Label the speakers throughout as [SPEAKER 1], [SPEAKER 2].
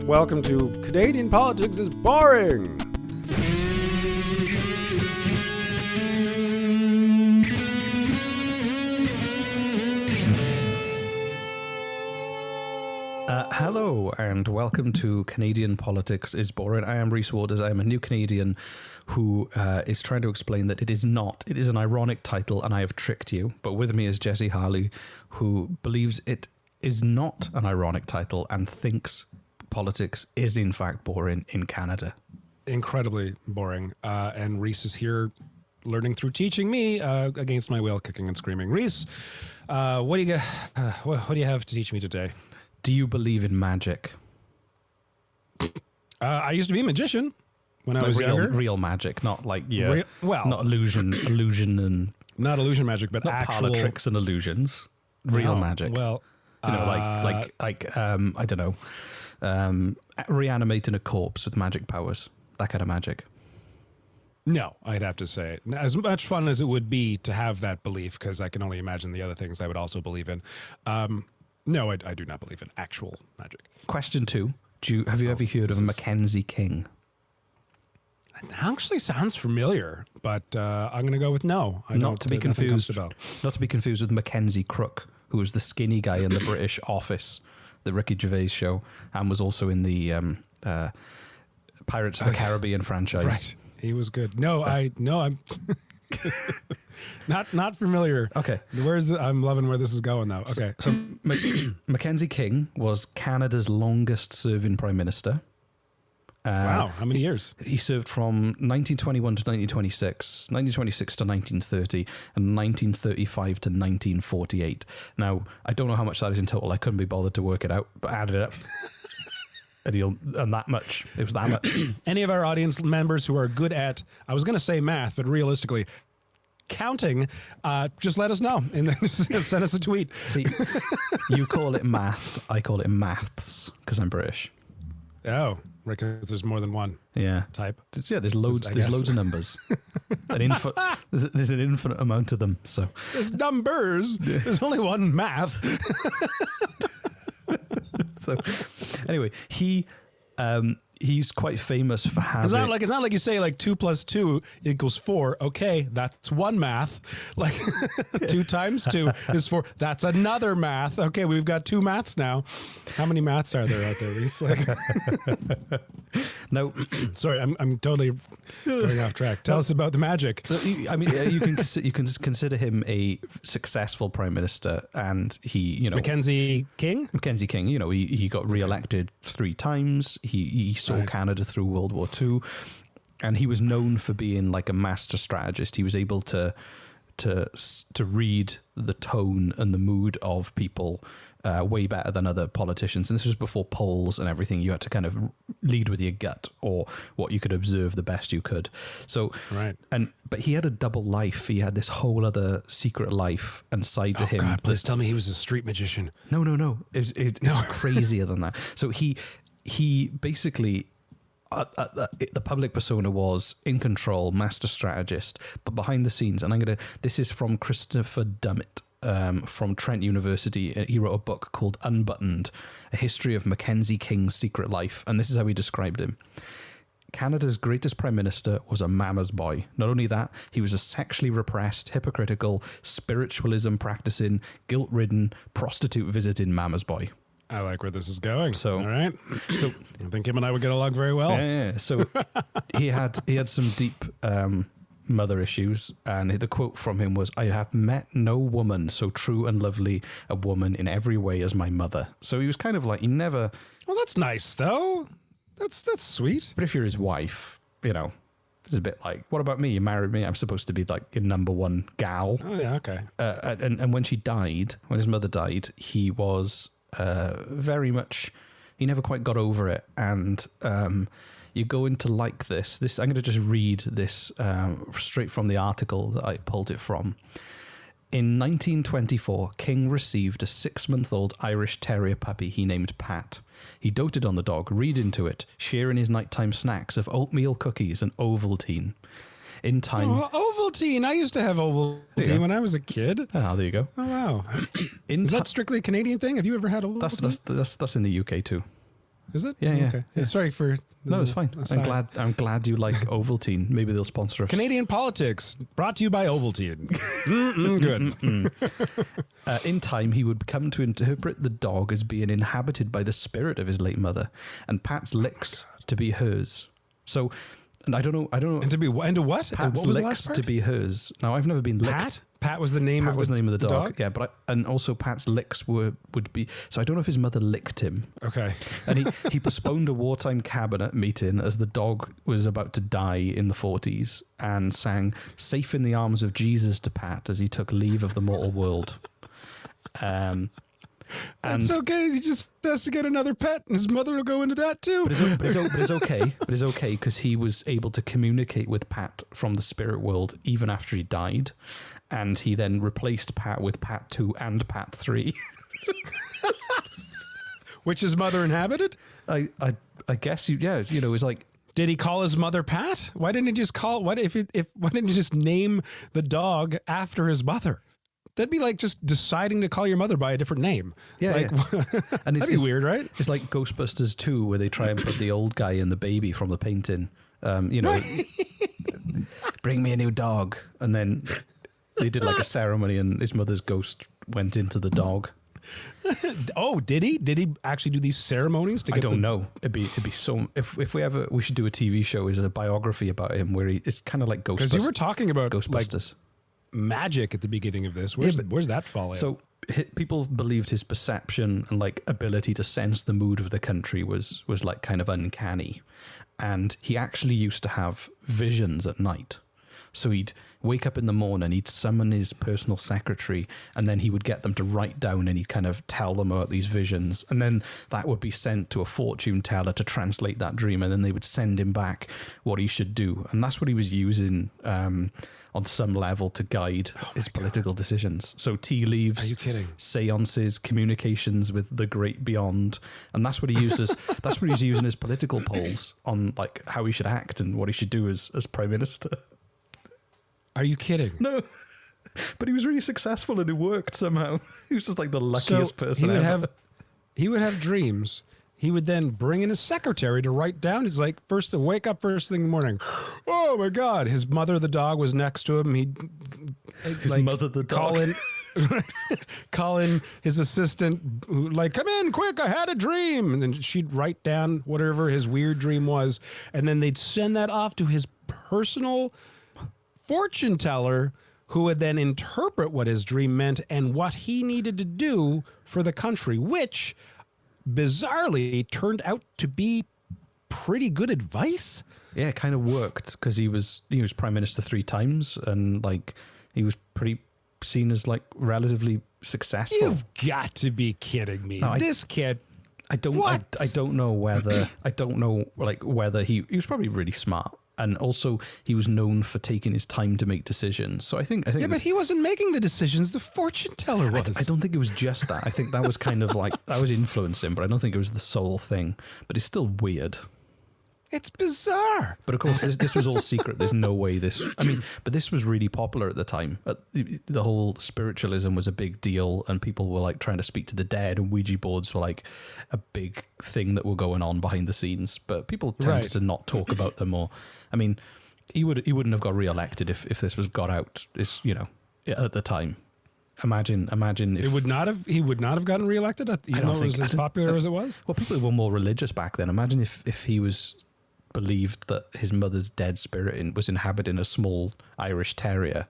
[SPEAKER 1] Welcome to Canadian Politics is Boring.
[SPEAKER 2] Hello and welcome to Canadian Politics is Boring. I am Rhys Waters. I am a new Canadian who is trying to explain that it is not. It is an ironic title and I have tricked you. But with me is Jesse Harley, who believes it is not an ironic title and thinks politics is in fact boring in Canada.
[SPEAKER 1] Incredibly boring. And Rhys is here learning through teaching me against my will, kicking and screaming. Rhys, what do you have to teach me today?
[SPEAKER 2] Do you believe in magic?
[SPEAKER 1] I used to be a magician when I was younger.
[SPEAKER 2] Real magic, not like not illusion and
[SPEAKER 1] not illusion magic, but
[SPEAKER 2] not
[SPEAKER 1] actual
[SPEAKER 2] parlor tricks and illusions. Real magic.
[SPEAKER 1] Well,
[SPEAKER 2] you know, like I don't know, reanimating a corpse with magic powers. That kind of magic.
[SPEAKER 1] No, I'd have to say, as much fun as it would be to have that belief, because I can only imagine the other things I would also believe in. No, I do not believe in actual magic.
[SPEAKER 2] Question 2. Have you ever heard of Mackenzie King?
[SPEAKER 1] It actually sounds familiar, but I'm going to go with no.
[SPEAKER 2] Not to be confused with Mackenzie Crook, who was the skinny guy in the British Office, the Ricky Gervais show, and was also in the Pirates of the Caribbean franchise.
[SPEAKER 1] Right, he was good. I'm not familiar.
[SPEAKER 2] Okay,
[SPEAKER 1] I'm loving where this is going though. Okay,
[SPEAKER 2] so Mackenzie King was Canada's longest-serving prime minister.
[SPEAKER 1] Wow, how many years?
[SPEAKER 2] He served from 1921 to 1926, 1926 to 1930, and 1935 to 1948. Now, I don't know how much that is in total. I couldn't be bothered to work it out, but I added it up. And that much. It was that much.
[SPEAKER 1] Any of our audience members who are good at, I was going to say math, but realistically, counting, just let us know and then send us a tweet.
[SPEAKER 2] See, you call it math, I call it maths because I'm British.
[SPEAKER 1] Oh, because there's more than one. Type.
[SPEAKER 2] Yeah, there's loads of numbers. There's an infinite amount of them. So
[SPEAKER 1] there's numbers. There's only one math.
[SPEAKER 2] So anyway, he's quite famous for having.
[SPEAKER 1] It's not like you say like 2 + 2 = 4. Okay, that's one math. Like 2 times 2 is 4. That's another math. Okay, we've got 2 maths now. How many maths are there out there? It's like
[SPEAKER 2] no,
[SPEAKER 1] sorry, I'm totally going off track. Tell us about the magic.
[SPEAKER 2] I mean, you can consider him a successful prime minister, and he,
[SPEAKER 1] Mackenzie King.
[SPEAKER 2] He got re-elected 3 times. He saw Canada through World War II, and he was known for being like a master strategist. He was able to read the tone and the mood of people way better than other politicians. And this was before polls and everything. You had to kind of lead with your gut or what you could observe the best you could. So, but he had a double life. He had this whole other secret life and side to him.
[SPEAKER 1] God, please tell me he was a street magician.
[SPEAKER 2] No. It's crazier than that. So he basically, the public persona was in control, master strategist, but behind the scenes, and this is from Christopher Dummett from Trent University. He wrote a book called Unbuttoned, A History of Mackenzie King's Secret Life, and this is how he described him. Canada's greatest prime minister was a mama's boy. Not only that, he was a sexually repressed, hypocritical, spiritualism practicing, guilt-ridden, prostitute-visiting mama's boy.
[SPEAKER 1] I like where this is going.
[SPEAKER 2] So,
[SPEAKER 1] all right. So I think him and I would get along very well.
[SPEAKER 2] Yeah. So he had some deep mother issues, and the quote from him was, "I have met no woman so true and lovely a woman in every way as my mother." So he was kind of like, he never.
[SPEAKER 1] Well, that's nice though. That's sweet.
[SPEAKER 2] But if you're his wife, it's a bit like, what about me? You married me. I'm supposed to be like your number one gal.
[SPEAKER 1] Oh yeah, okay.
[SPEAKER 2] And when his mother died, he was very much, he never quite got over it, and you're going to like this. I'm going to just read this straight from the article that I pulled it from. In 1924, King received a 6-month-old Irish Terrier puppy he named Pat. He doted on the dog, reading to it, sharing his nighttime snacks of oatmeal cookies and Ovaltine. In time...
[SPEAKER 1] Oh, Ovaltine! I used to have Ovaltine when I was a kid.
[SPEAKER 2] Oh, there you go.
[SPEAKER 1] Oh, wow. Is that strictly a Canadian thing? Have you ever had Ovaltine?
[SPEAKER 2] That's in the UK too.
[SPEAKER 1] Is it?
[SPEAKER 2] Yeah, yeah.
[SPEAKER 1] Okay.
[SPEAKER 2] Yeah.
[SPEAKER 1] Sorry for.
[SPEAKER 2] No, it's fine.
[SPEAKER 1] aside.
[SPEAKER 2] I'm glad you like Ovaltine. Maybe they'll sponsor us.
[SPEAKER 1] Canadian politics brought to you by Ovaltine. Good.
[SPEAKER 2] In time, he would come to interpret the dog as being inhabited by the spirit of his late mother, and Pat's licks to be hers. So, and I don't know.
[SPEAKER 1] And to what?
[SPEAKER 2] Pat's
[SPEAKER 1] What was the
[SPEAKER 2] licks
[SPEAKER 1] last part?
[SPEAKER 2] to be hers. Now, I've never been licked.
[SPEAKER 1] Pat was the name
[SPEAKER 2] Pat
[SPEAKER 1] of
[SPEAKER 2] was the name of the dog.
[SPEAKER 1] dog?
[SPEAKER 2] Yeah, and also Pat's licks would be. So I don't know if his mother licked him.
[SPEAKER 1] Okay.
[SPEAKER 2] And he postponed a wartime cabinet meeting as the dog was about to die in the 40s and sang "Safe in the Arms of Jesus" to Pat as he took leave of the mortal world. And
[SPEAKER 1] It's okay. He just has to get another pet, and his mother will go into that too.
[SPEAKER 2] But it's okay. But it's okay because he was able to communicate with Pat from the spirit world even after he died, and he then replaced Pat with Pat 2 and Pat 3.
[SPEAKER 1] Which his mother inhabited?
[SPEAKER 2] I guess it's like.
[SPEAKER 1] Did he call his mother Pat? Why didn't he just call? Why didn't he just name the dog after his mother? That'd be like just deciding to call your mother by a different name.
[SPEAKER 2] Yeah,
[SPEAKER 1] like,
[SPEAKER 2] yeah. And
[SPEAKER 1] that'd be weird, right?
[SPEAKER 2] It's like Ghostbusters 2, where they try and put the old guy in the baby from the painting. Bring me a new dog, and then they did like a ceremony, and his mother's ghost went into the dog.
[SPEAKER 1] Oh, did he? Did he actually do these ceremonies to get?
[SPEAKER 2] I don't know. It'd be so. If we should do a TV show, is a biography about him where it's kind of like Ghostbusters.
[SPEAKER 1] Because you were talking about
[SPEAKER 2] Ghostbusters.
[SPEAKER 1] Magic at the beginning of this. Where's that fall in?
[SPEAKER 2] So people believed his perception and like ability to sense the mood of the country was like kind of uncanny, and he actually used to have visions at night. So he'd wake up in the morning, he'd summon his personal secretary, and then he would get them to write down, and he'd kind of tell them about these visions. And then that would be sent to a fortune teller to translate that dream, and then they would send him back what he should do. And that's what he was using on some level to guide his political decisions. So tea leaves,
[SPEAKER 1] are you kidding?
[SPEAKER 2] Seances, communications with the great beyond. And that's what he used as, that's what he's using his political polls on, like how he should act and what he should do as prime minister.
[SPEAKER 1] Are you kidding?
[SPEAKER 2] No, but he was really successful and it worked somehow. He was just like the luckiest person ever.
[SPEAKER 1] He would have dreams. He would then bring in his secretary to write down. He's like, first to wake up first thing in the morning. Oh my God. His mother, the dog, was next to him. He'd
[SPEAKER 2] his mother, the dog.
[SPEAKER 1] Call in his assistant, who, like, come in quick, I had a dream. And then she'd write down whatever his weird dream was. And then they'd send that off to his personal fortune teller, who would then interpret what his dream meant and what he needed to do for the country, which bizarrely turned out to be pretty good advice.
[SPEAKER 2] Yeah, it kind of worked because he was prime minister 3 times, and like he was pretty seen as like relatively successful.
[SPEAKER 1] You've got to be kidding me.
[SPEAKER 2] No,
[SPEAKER 1] this kid.
[SPEAKER 2] I don't know whether whether he was probably really smart. And also, he was known for taking his time to make decisions. So I think.
[SPEAKER 1] Yeah, but he wasn't making the decisions. The fortune teller was.
[SPEAKER 2] I don't think it was just that. I think that was kind of like that was influencing, but I don't think it was the sole thing. But it's still weird.
[SPEAKER 1] It's bizarre.
[SPEAKER 2] But of course, this was all secret. There's no way this. I mean, but this was really popular at the time. The whole spiritualism was a big deal, and people were like trying to speak to the dead, and Ouija boards were like a big thing that were going on behind the scenes. But people tended to not talk about them. Or, I mean, he wouldn't have got re-elected if this was got out. At the time. Imagine if
[SPEAKER 1] he would not have gotten re-elected, even though it was as popular as it was.
[SPEAKER 2] Well, people were more religious back then. Imagine if he was believed that his mother's dead spirit was inhabiting a small Irish terrier,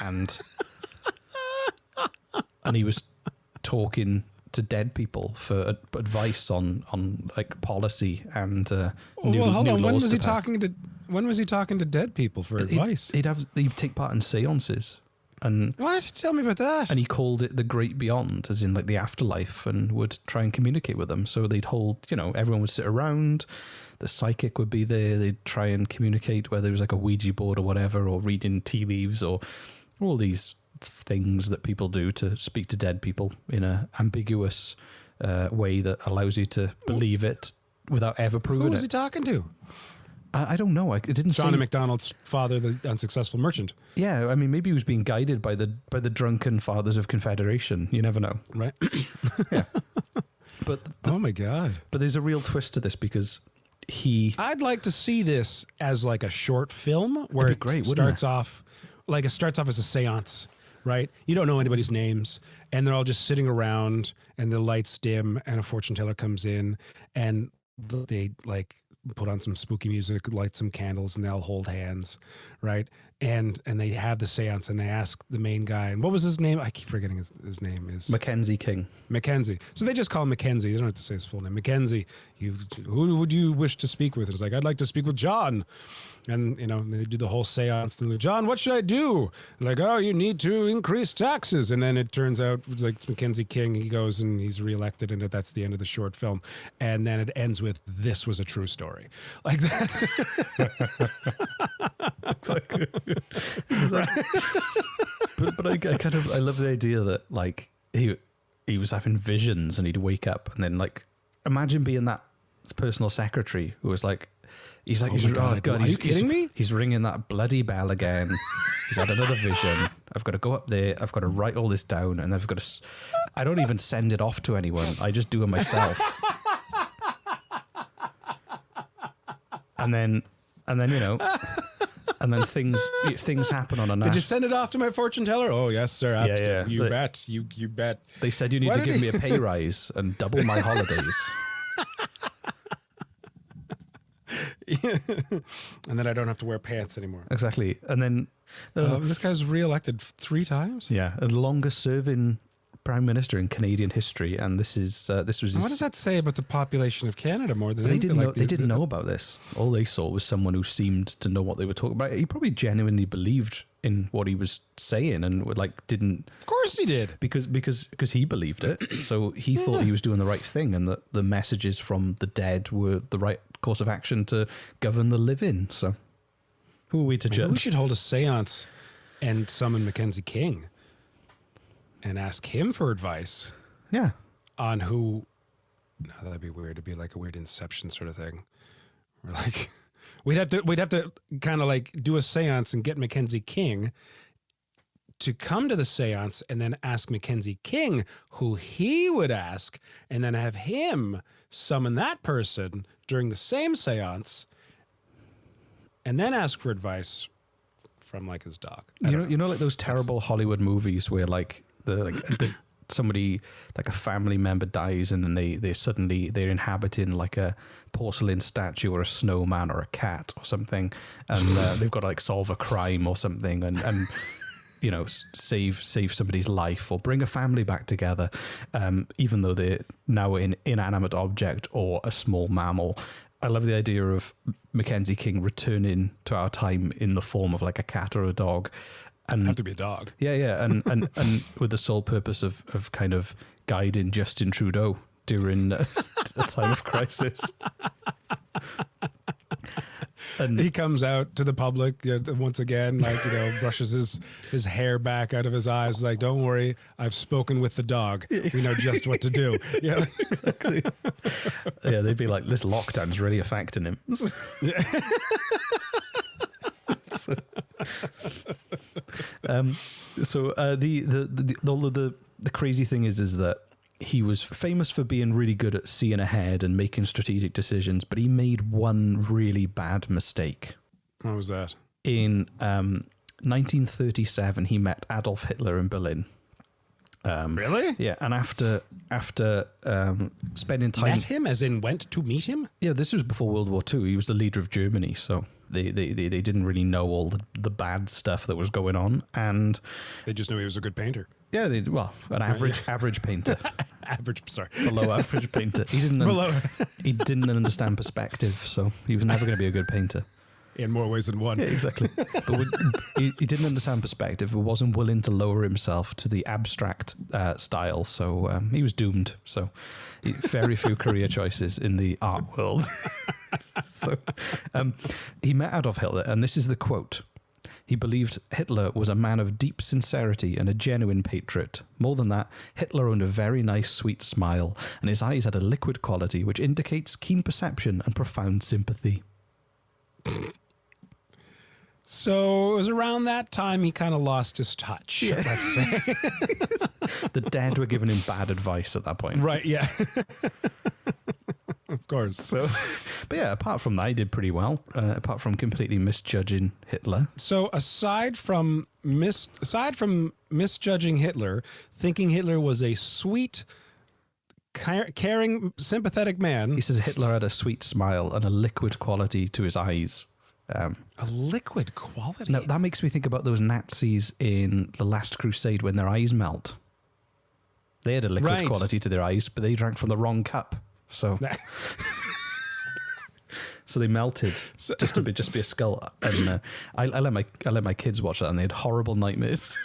[SPEAKER 2] and he was talking to dead people for advice on like policy and new
[SPEAKER 1] hold on.
[SPEAKER 2] laws.
[SPEAKER 1] When was he talking to dead people for advice?
[SPEAKER 2] He'd take part in seances. And
[SPEAKER 1] what? Tell me about that.
[SPEAKER 2] And he called it the great beyond, as in like the afterlife, and would try and communicate with them. So they'd hold, everyone would sit around, the psychic would be there, they'd try and communicate, whether it was like a Ouija board or whatever, or reading tea leaves, or all these things that people do to speak to dead people in an ambiguous way that allows you to believe it without ever proving it.
[SPEAKER 1] Who was he talking to?
[SPEAKER 2] I don't know. It didn't say.
[SPEAKER 1] Johnny McDonald's father, the unsuccessful merchant.
[SPEAKER 2] Yeah, I mean, maybe he was being guided by the drunken fathers of Confederation. You never know,
[SPEAKER 1] right?
[SPEAKER 2] Yeah, but
[SPEAKER 1] oh my God.
[SPEAKER 2] But there's a real twist to this because
[SPEAKER 1] I'd like to see this as like a short film where it starts off as a seance, right? You don't know anybody's names, and they're all just sitting around, and the lights dim, and a fortune teller comes in, and they like put on some spooky music, light some candles, and they'll hold hands, right? And they have the seance, and they ask the main guy, and what was his name? I keep forgetting his name is
[SPEAKER 2] Mackenzie King.
[SPEAKER 1] Mackenzie. So they just call him Mackenzie. They don't have to say his full name. Mackenzie, who would you wish to speak with? And it's like, I'd like to speak with John. And, they do the whole seance. And John, what should I do? And like, oh, you need to increase taxes. And then it turns out it's Mackenzie King. He goes and he's reelected, and that's the end of the short film. And then it ends with, this was a true story. Like that.
[SPEAKER 2] Exactly. But I love the idea that like he was having visions and he'd wake up and then like imagine being that personal secretary who was like he's like, oh God,
[SPEAKER 1] are you kidding me?
[SPEAKER 2] He's ringing that bloody bell again. He's had another vision. I've got to go up there. I've got to write all this down, and I've got to. I don't even send it off to anyone. I just do it myself. And then and then things happen on a
[SPEAKER 1] Did you send it off to my fortune teller? Oh yes, sir.
[SPEAKER 2] Yeah.
[SPEAKER 1] You bet. You bet.
[SPEAKER 2] They said you need to give me a pay rise and double my holidays.
[SPEAKER 1] And then I don't have to wear pants anymore.
[SPEAKER 2] Exactly. And then
[SPEAKER 1] this guy's reelected 3 times.
[SPEAKER 2] Yeah, the longest serving prime minister in Canadian history, and this was.
[SPEAKER 1] What does that say about the population of Canada more than
[SPEAKER 2] they
[SPEAKER 1] anything?
[SPEAKER 2] They didn't know about this. All they saw was someone who seemed to know what they were talking about. He probably genuinely believed in what he was saying and didn't.
[SPEAKER 1] Of course he did,
[SPEAKER 2] because he believed it. So he thought he was doing the right thing, and that the messages from the dead were the right course of action to govern the living. So who are we to judge?
[SPEAKER 1] We should hold a seance and summon Mackenzie King and ask him for advice.
[SPEAKER 2] Yeah.
[SPEAKER 1] On who. No, that'd be weird. It'd be like a weird Inception sort of thing. We're like, we'd have to kind of like do a seance and get Mackenzie King to come to the seance, and then ask Mackenzie King who he would ask, and then have him summon that person during the same seance, and then ask for advice from like his dog.
[SPEAKER 2] You know, like those terrible Hollywood movies where like somebody, like a family member dies, and then they're inhabiting like a porcelain statue or a snowman or a cat or something, and they've got to like solve a crime or something, and save somebody's life or bring a family back together, even though they're now an inanimate object or a small mammal. I love the idea of Mackenzie King returning to our time in the form of like a cat or a dog. And
[SPEAKER 1] have to be a dog.
[SPEAKER 2] Yeah. And with the sole purpose of kind of guiding Justin Trudeau during a time of crisis. And
[SPEAKER 1] he comes out to the public once again, like, brushes his hair back out of his eyes. Like, don't worry, I've spoken with the dog. We know just what to do. Yeah,
[SPEAKER 2] exactly. Yeah, they'd be like, this lockdown's really affecting him. The crazy thing is that he was famous for being really good at seeing ahead and making strategic decisions, but he made one really bad mistake.
[SPEAKER 1] What was that?
[SPEAKER 2] In 1937, he met Adolf Hitler in Berlin.
[SPEAKER 1] Really?
[SPEAKER 2] Yeah, and after spending time...
[SPEAKER 1] Met him, as in went to meet him?
[SPEAKER 2] Yeah, this was before World War II. He was the leader of Germany, so they didn't really know all the bad stuff that was going on, and...
[SPEAKER 1] They just knew he was a good painter.
[SPEAKER 2] Yeah, an average painter. Below average painter. He didn't understand perspective, so he was never going to be a good painter.
[SPEAKER 1] In more ways than one.
[SPEAKER 2] Yeah, exactly. But he didn't understand perspective, but wasn't willing to lower himself to the abstract style, so he was doomed. So very few career choices in the art world. So he met Adolf Hitler, and this is the quote. He believed Hitler was a man of deep sincerity and a genuine patriot. More than that, Hitler owned a very nice, sweet smile, and his eyes had a liquid quality which indicates keen perception and profound sympathy. So
[SPEAKER 1] it was around that time he kind of lost his touch, let's say.
[SPEAKER 2] The dead were giving him bad advice at that point.
[SPEAKER 1] Right, yeah. Of course.
[SPEAKER 2] So, but yeah, apart from that, he did pretty well. Apart from completely misjudging Hitler.
[SPEAKER 1] So aside from misjudging Hitler, thinking Hitler was a sweet, caring, sympathetic man.
[SPEAKER 2] He says Hitler had a sweet smile and a liquid quality to his eyes.
[SPEAKER 1] A liquid quality?
[SPEAKER 2] Now, that makes me think about those Nazis in The Last Crusade when their eyes melt. They had a liquid quality to their eyes, but they drank from the wrong cup. So, so they melted just to be a skull. And I let my kids watch that, and they had horrible nightmares.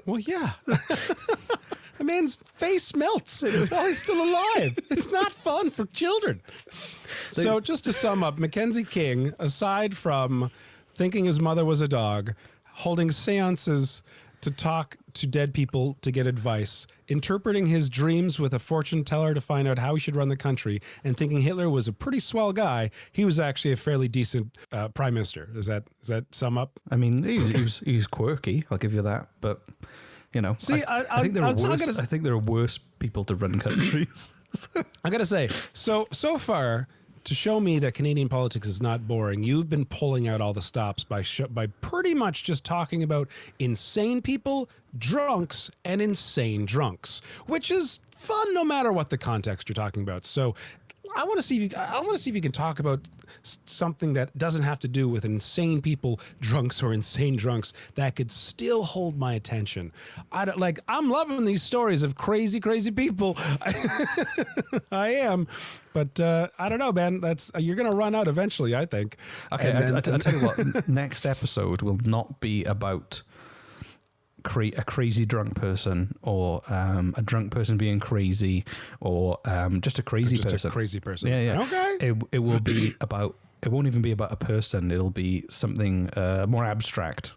[SPEAKER 1] Well, yeah, the man's face melts while he's still alive. It's not fun for children. So, just to sum up, Mackenzie King, aside from thinking his mother was a dog, holding seances to talk to dead people to get advice, interpreting his dreams with a fortune teller to find out how he should run the country, and thinking Hitler was a pretty swell guy, he was actually a fairly decent prime minister. Does that sum up?
[SPEAKER 2] I mean, he's quirky. I'll give you that. But you know,
[SPEAKER 1] see,
[SPEAKER 2] I think there are worse people to run countries.
[SPEAKER 1] I gotta say, so far, to show me that Canadian politics is not boring, you've been pulling out all the stops by pretty much just talking about insane people, drunks, and insane drunks, which is fun no matter what the context you're talking about. So I want to see if you can talk about something that doesn't have to do with insane people, drunks, or insane drunks that could still hold my attention. I'm loving these stories of crazy people. I am, but I don't know, man. You're gonna run out eventually, I think.
[SPEAKER 2] Okay, I tell you what. Next episode will not be about a crazy drunk person, or a drunk person being crazy, or just a crazy person.
[SPEAKER 1] A crazy person.
[SPEAKER 2] Yeah.
[SPEAKER 1] Okay.
[SPEAKER 2] It will be about. It won't even be about a person. It'll be something more abstract.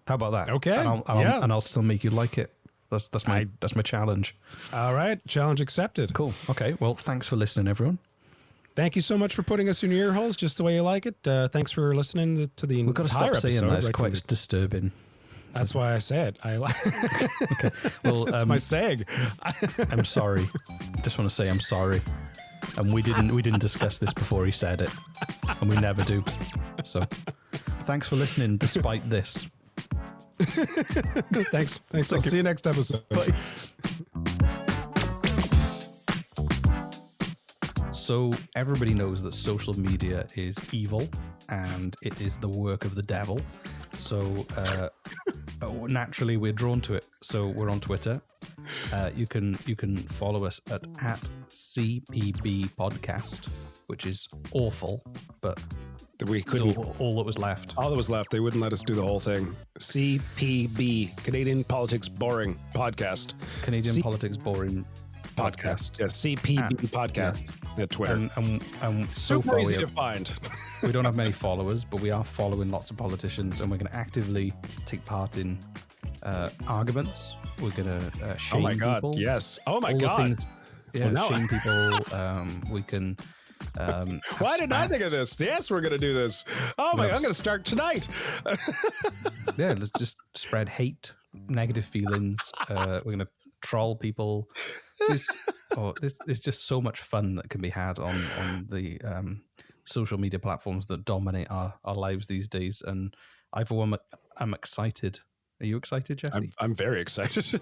[SPEAKER 2] How about that?
[SPEAKER 1] Okay.
[SPEAKER 2] And I'll still make you like it. That's my challenge.
[SPEAKER 1] All right, challenge accepted.
[SPEAKER 2] Cool. Okay. Well, thanks for listening, everyone.
[SPEAKER 1] Thank you so much for putting us in your ear holes just the way you like it. Thanks for listening to the entire episode.
[SPEAKER 2] We've got to stop saying that. It's quite disturbing.
[SPEAKER 1] That's why I say it.
[SPEAKER 2] Okay. Well,
[SPEAKER 1] that's my saying.
[SPEAKER 2] I'm sorry. Just want to say I'm sorry. And we didn't discuss this before he said it, and we never do. So, thanks for listening, despite this.
[SPEAKER 1] Thanks. I'll see you next episode.
[SPEAKER 2] Bye. So everybody knows that social media is evil and it is the work of the devil. So naturally we're drawn to it. So we're on Twitter. You can follow us at CPB Podcast, which is awful, but
[SPEAKER 1] we couldn't.
[SPEAKER 2] All that was left.
[SPEAKER 1] All that was left. They wouldn't let us do the whole thing. CPB, Canadian Politics Boring Podcast.
[SPEAKER 2] Canadian Politics Boring Podcast.
[SPEAKER 1] Yeah, CPB Podcast at Twitter.
[SPEAKER 2] And so
[SPEAKER 1] super
[SPEAKER 2] far
[SPEAKER 1] easy to find.
[SPEAKER 2] We don't have many followers, but we are following lots of politicians, and we're going to actively take part in arguments. We're going to shame people.
[SPEAKER 1] Oh my God, yes. Oh my God.
[SPEAKER 2] Shame people. We can...
[SPEAKER 1] Why didn't I think of this? Yes, we're going to do this. Oh my! I'm going to start tonight.
[SPEAKER 2] Yeah, let's just spread hate, negative feelings. We're going to troll people. There's just so much fun that can be had on the social media platforms that dominate our lives these days. And I'm excited. Are you excited, Jesse?
[SPEAKER 1] I'm very excited.